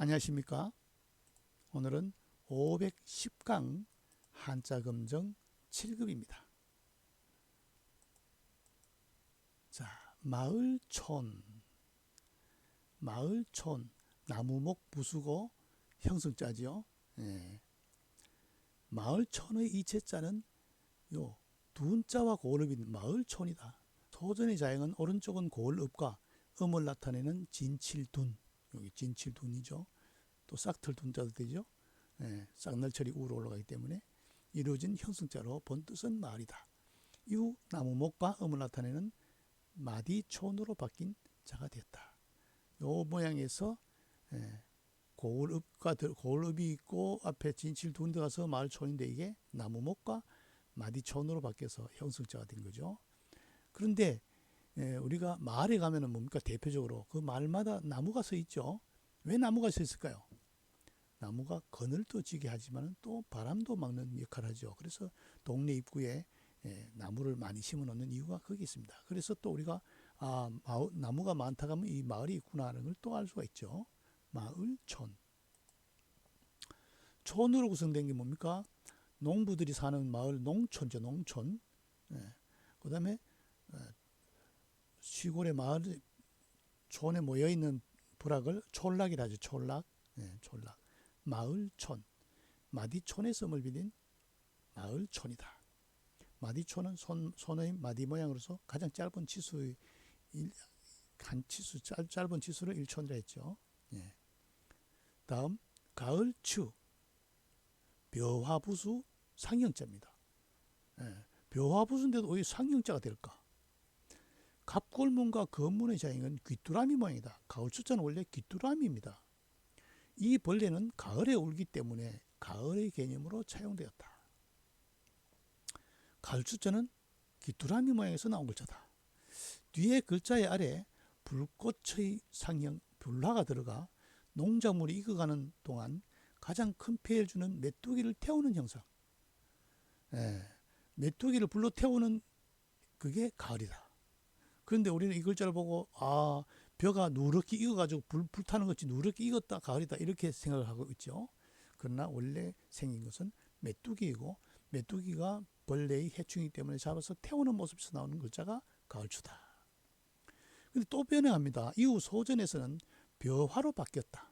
안녕하십니까. 오늘은 510강 한자검정 7급입니다. 자, 마을촌. 마을촌, 나무목 부수고 형성자지요. 예. 마을촌의 이체자는 요 두자와 고을읍인 마을촌이다. 소전의 자형은 오른쪽은 고을읍과 음을 나타내는 진칠둔, 여기 진칠둔이죠. 또 싹틀둔자도 되죠. 예, 싹날철이 우로 올라가기 때문에 이루어진 형성자로 본 뜻은 마을이다. 이후 나무목과 음을 나타내는 마디촌으로 바뀐 자가 되었다. 요 모양에서 고을읍이 있고 앞에 진칠둔 들어가서 마을촌인데 이게 나무목과 마디촌으로 바뀌어서 형성자가 된 거죠. 그런데 우리가 마을에 가면은 뭡니까? 대표적으로 그 마을마다 나무가 서 있죠. 왜 나무가 서 있을까요? 나무가 그늘도 지게 하지만 또 바람도 막는 역할을 하죠. 그래서 동네 입구에 나무를 많이 심어 놓는 이유가 거기 있습니다. 그래서 또 우리가 나무가 많다 하면 이 마을이 있구나 하는 걸 또 알 수가 있죠. 마을촌. 촌으로 구성된 게 뭡니까? 농부들이 사는 마을, 농촌이죠. 농촌. 그 다음에 시골의 마을, 촌에 모여있는 부락을 촌락이라 하죠. 촌락. 촌락. 마을촌. 마디촌의 썸을 빌린 마을촌이다. 마디촌은 손의 마디 모양으로서 가장 짧은 치수의 짧은 치수를 일촌이라 했죠. 다음 가을추. 벼화부수 상형자입니다. 벼화부수인데도 왜 상형자가 될까? 갑골문과 건문의 자형은 귀뚜라미 모양이다. 가을추자는 원래 귀뚜라미입니다. 이 벌레는 가을에 울기 때문에 가을의 개념으로 차용되었다. 가을추자는 귀뚜라미 모양에서 나온 글자다. 뒤에 글자의 아래 불꽃의 상형 불화가 들어가 농작물이 익어가는 동안 가장 큰 피해를 주는 메뚜기를 태우는 형상. 메뚜기를 불러 태우는 그게 가을이다. 그런데 우리는 이 글자를 보고 벼가 누렇게 익어가지고 불타는 것이 누렇게 익었다 가을이다 이렇게 생각을 하고 있죠. 그러나 원래 생긴 것은 메뚜기이고 메뚜기가 벌레의 해충이기 때문에 잡아서 태우는 모습에서 나오는 글자가 가을추다. 근데 또 변해갑니다. 이후 소전에서는 벼화로 바뀌었다.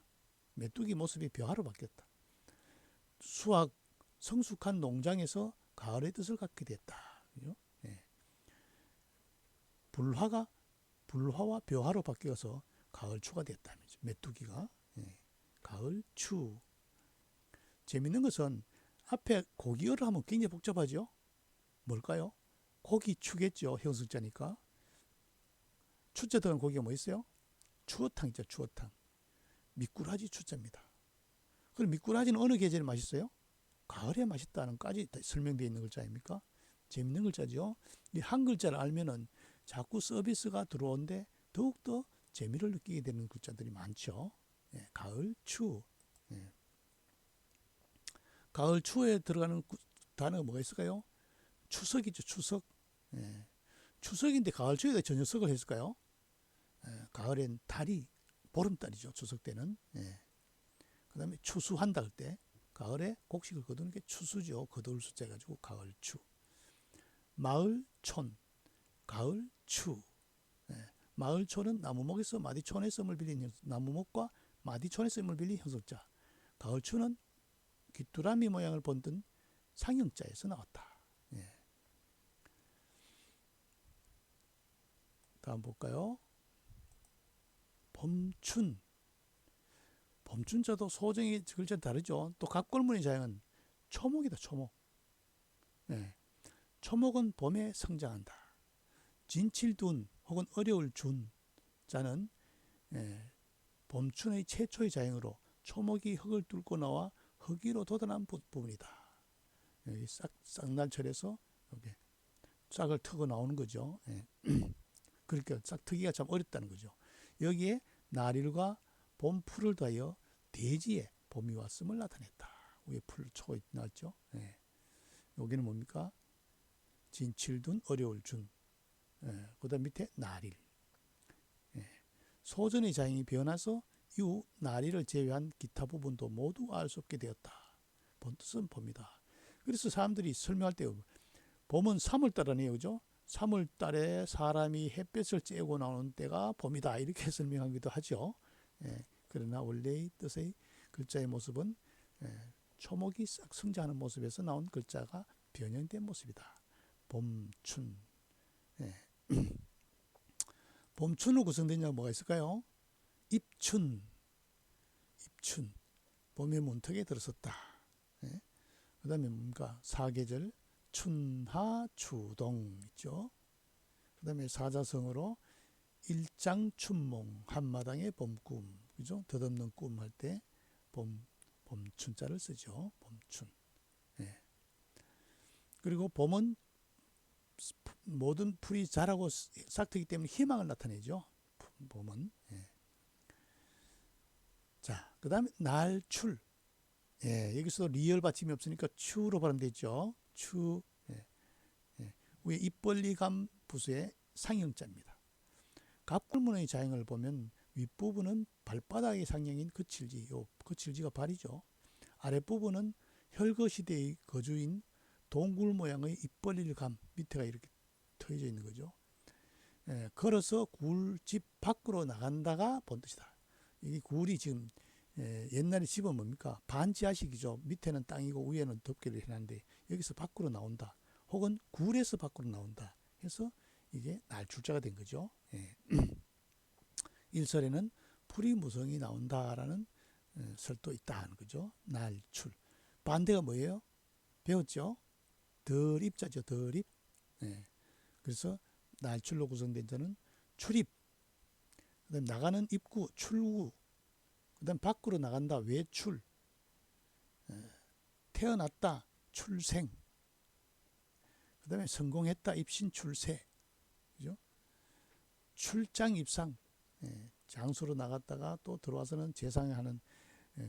메뚜기 모습이 벼화로 바뀌었다. 성숙한 농장에서 가을의 뜻을 갖게 됐다. 불화와 벼화로 바뀌어서 가을추가 됐다는 거죠. 메뚜기가. 가을추. 재밌는 것은 앞에 고기어를 하면 굉장히 복잡하죠. 뭘까요? 고기추겠죠. 형성자니까. 추자 들어간 고기가 뭐 있어요? 추어탕이죠. 추어탕. 미꾸라지 추자입니다. 그럼 미꾸라지는 어느 계절에 맛있어요? 가을에 맛있다는까지 설명되어 있는 글자 아닙니까? 재밌는 글자죠. 이 한 글자를 알면은 자꾸 서비스가 들어오는데 더욱더 재미를 느끼게 되는 글자들이 많죠. 가을추. 가을추에 들어가는 단어가 뭐가 있을까요? 추석이죠. 추석. 추석인데 가을추에다 저녁석을 했을까요? 가을엔 달이 보름달이죠. 추석 때는. 그 다음에 추수한다 할 때 가을에 곡식을 거두는 게 추수죠. 거둘 숫자 해가지고 가을추. 마을촌. 가을추. 마을촌은 나무목에서 마디촌의 썸을 빌린 나무목과 마디촌의 썸을 빌린 형성자. 가을추는 귀뚜라미 모양을 본뜬 상형자에서 나왔다. 다음 볼까요? 범춘. 범춘자도 소정의 글자 다르죠. 또 갑골문의 자형은 초목이다. 초목. 초목은 봄에 성장한다. 진칠둔 혹은 어려울 준 자는 봄춘의 최초의 자형으로 초목이 흙을 뚫고 나와 흙 위로 돋아난 부분이다. 여기 싹날철에서 이렇게 싹을 트고 나오는 거죠. 그러니까 싹 트기가 참 어렵다는 거죠. 여기에 나릴과 봄풀을 더하여 대지에 봄이 왔음을 나타냈다. 위에 풀 초 나왔죠. 여기는 뭡니까? 진칠둔 어려울 준. 그 다음 밑에 나릴. 소전의 자형이 변해서 이후 나리를 제외한 기타 부분도 모두 알 수 없게 되었다. 본뜻은 봄이다. 그래서 사람들이 설명할 때 봄은 3월달이네요. 그죠? 3월달에 사람이 햇볕을 쬐고 나오는 때가 봄이다. 이렇게 설명하기도 하죠. 예, 그러나 원래의 뜻의 글자의 모습은 초목이 싹 성장하는 모습에서 나온 글자가 변형된 모습이다. 봄춘. 예. 봄춘으로 구성된 게 뭐가 있을까요? 입춘. 입춘. 봄의 문턱에 들어섰다. 예. 그 다음에 뭔가 사계절 춘하 추동 있죠. 그 다음에 사자성어로 일장춘몽 한마당의 봄꿈, 그죠? 덧없는 꿈 할 때 봄춘자를 쓰죠. 봄춘. 예. 그리고 봄은 모든 풀이 자라고 싹트기 때문에 희망을 나타내죠. 봄은. 예. 자, 그 다음에 날출. 예, 여기서도 리얼 받침이 없으니까 추로 발음되죠. 추. 예. 예. 위에 입벌리감 부수의 상형자입니다. 갑골문의 자형을 보면 윗부분은 발바닥의 상형인 거칠지, 거칠지가 발이죠. 아랫부분은 혈거시대의 거주인 동굴 모양의 입벌릴 감, 밑에가 이렇게 트여져 있는 거죠. 예, 걸어서 굴집 밖으로 나간다가 본뜻이다. 이 굴이 지금 옛날에 집은 뭡니까? 반지하식이죠. 밑에는 땅이고 위에는 덮개를 해놨는데 여기서 밖으로 나온다. 혹은 굴에서 밖으로 나온다. 해서 이게 날출자가 된 거죠. 예. 일설에는 풀이 무성이 나온다라는 설도 있다 하는 거죠. 날출. 반대가 뭐예요? 배웠죠? 덜입자죠. 덜입. 예. 그래서 날출로 구성된 자는 출입. 그다음 나가는 입구, 출구. 그다음 밖으로 나간다, 외출. 태어났다, 출생. 그다음에 성공했다, 입신, 출세. 그죠? 출장, 입상. 장소로 나갔다가 또 들어와서는 재상하는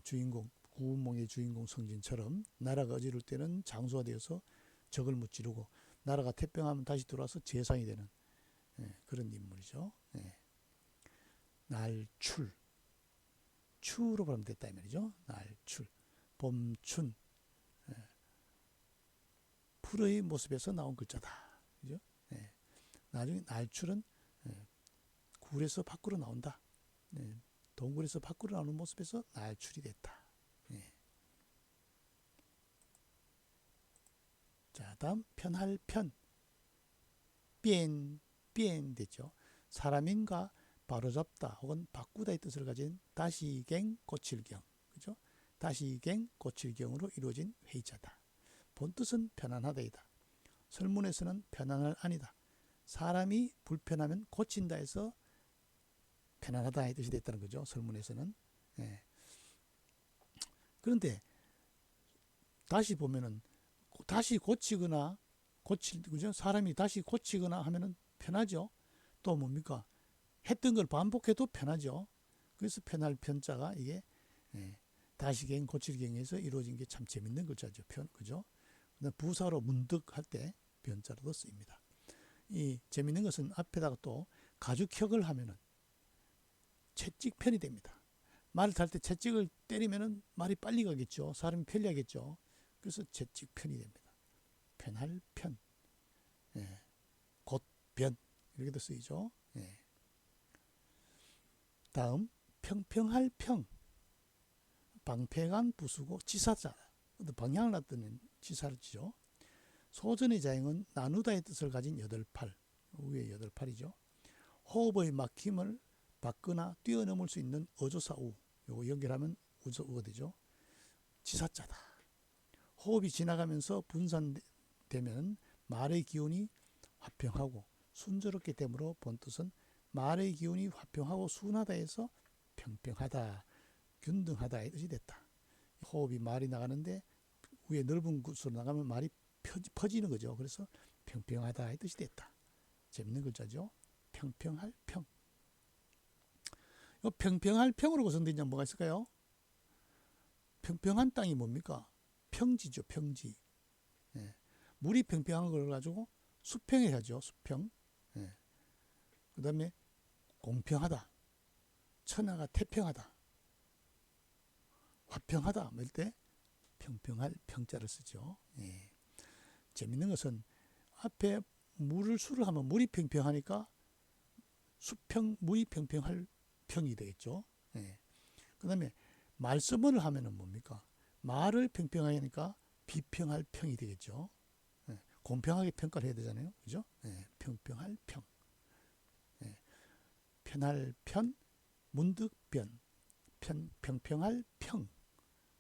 주인공, 구운몽의 주인공 성진처럼 나라가 어지를 때는 장소가 되어서 적을 무찌르고 나라가 태평하면 다시 들어와서 재상이 되는 그런 인물이죠. 날출. 추로 발음됐다 이 말이죠. 날출. 봄춘. 풀의 모습에서 나온 글자다. 그죠? 나중에 날출은 굴에서 밖으로 나온다. 동굴에서 밖으로 나오는 모습에서 날출이 됐다. 자, 다음 편할 편. 삐엔 됐죠. 사람인가 바로잡다 혹은 바꾸다의 뜻을 가진 다시갱 고칠경. 그죠? 다시갱 고칠경으로 이루어진 회의자다. 본뜻은 편안하다이다. 설문에서는 편안할 아니다. 사람이 불편하면 고친다 해서 편안하다의 뜻이 됐다는 거죠. 설문에서는. 그런데 다시 보면은 다시 고치거나 그죠? 사람이 다시 고치거나 하면은 편하죠. 또 뭡니까? 했던 걸 반복해도 편하죠. 그래서 편할 편자가 이게 다시경 고칠경에서 이루어진 게 참 재밌는 글자죠. 그죠? 부사로 문득 할 때 변자로도 쓰입니다. 이 재밌는 것은 앞에다가 또 가죽혁을 하면은 채찍편이 됩니다. 말을 탈 때 채찍을 때리면은 말이 빨리 가겠죠. 사람이 편리하겠죠. 그래서 채찍편이 됩니다. 편할 편, 곧변 이렇게도 쓰이죠. 다음 평평할 평. 방패간 부수고 지사자. 방향을 나타내는 지사를 지죠. 소전의 자형은 나누다의 뜻을 가진 여덟팔. 위에 여덟팔이죠. 호흡의 막힘을 받거나 뛰어넘을 수 있는 어조사우. 요거 연결하면 우가 되죠. 지사자다. 호흡이 지나가면서 분산되면 말의 기운이 화평하고 순조롭게 되므로 본뜻은 말의 기운이 화평하고 순하다 해서 평평하다, 균등하다의 뜻이 됐다. 호흡이 말이 나가는데 위에 넓은 곳으로 나가면 말이 퍼지는 거죠. 그래서 평평하다의 뜻이 됐다. 재밌는 글자죠. 평평할 평. 이 평평할 평으로 구성된 점 뭐가 있을까요? 평평한 땅이 뭡니까? 평지죠. 평지. 물이 평평한 걸 가지고 수평해야죠. 수평. 그 다음에 공평하다. 천하가 태평하다. 화평하다 할 때 평평할 평자를 쓰죠. 예. 재밌는 것은 앞에 수를 하면 물이 평평하니까 물이 평평할 평이 되겠죠. 예. 그 다음에 말씀을 하면은 뭡니까? 말을 평평하게 하니까 비평할 평이 되겠죠. 예. 공평하게 평가를 해야 되잖아요. 그죠? 예. 평평할 평. 예. 편할 편, 문득변, 평평할 평,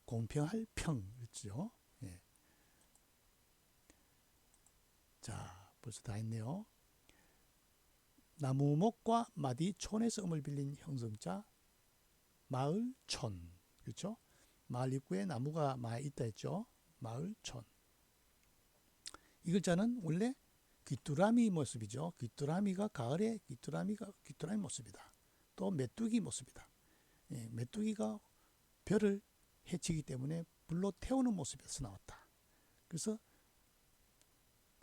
공평할 평. 그렇죠? 예. 자, 벌써 다 했네요. 나무목과 마디 촌에서 음을 빌린 형성자 마을 촌. 그렇죠? 마을 입구에 나무가 많이 있다 했죠. 마을 촌. 이 글자는 원래 귀뚜라미 모습이죠. 귀뚜라미가 가을에 귀뚜라미 모습이다. 또 메뚜기 모습이다. 예, 메뚜기가 별을 해치기 때문에 불로 태우는 모습에서 나왔다. 그래서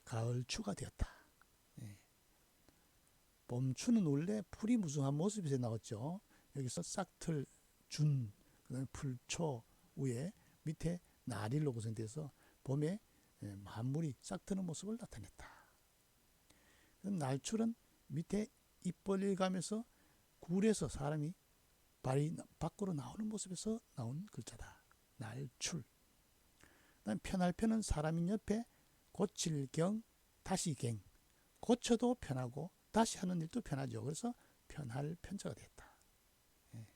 가을추가 되었다. 예. 봄추는 원래 풀이 무성한 모습에서 나왔죠. 여기서 싹틀, 준, 그다음에 풀초 위에 밑에 나릴로 구성돼서 봄에 만물이 싹트는 모습을 나타냈다. 날출은 밑에 입 벌려가면서 굴에서 사람이 발이 밖으로 나오는 모습에서 나온 글자다. 날출. 그다음 편할 편은 사람인 옆에 고칠경, 다시경. 고쳐도 편하고 다시 하는 일도 편하죠. 그래서 편할 편자가 됐다. 예.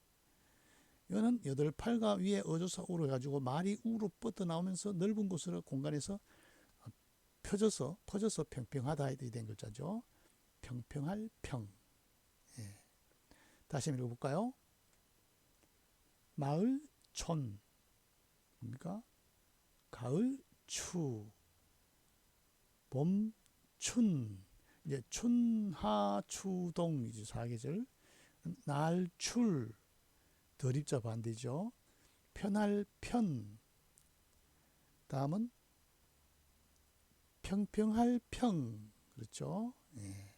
이거는 8팔과 위에 어조사 우로 해가지고 말이 우로 뻗어 나오면서 넓은 곳으로 공간에서 퍼져서 평평하다 이렇게 된 글자죠. 평평할 평. 예. 다시 한번 읽어볼까요? 마을 촌. 뭡니까? 가을 추. 봄 춘. 이제 춘하 추동 이제 사계절. 날출. 덜입자 반대죠. 편할 편. 다음은 평평할 평. 그렇죠? 예.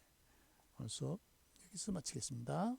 오늘 수업 여기서 마치겠습니다.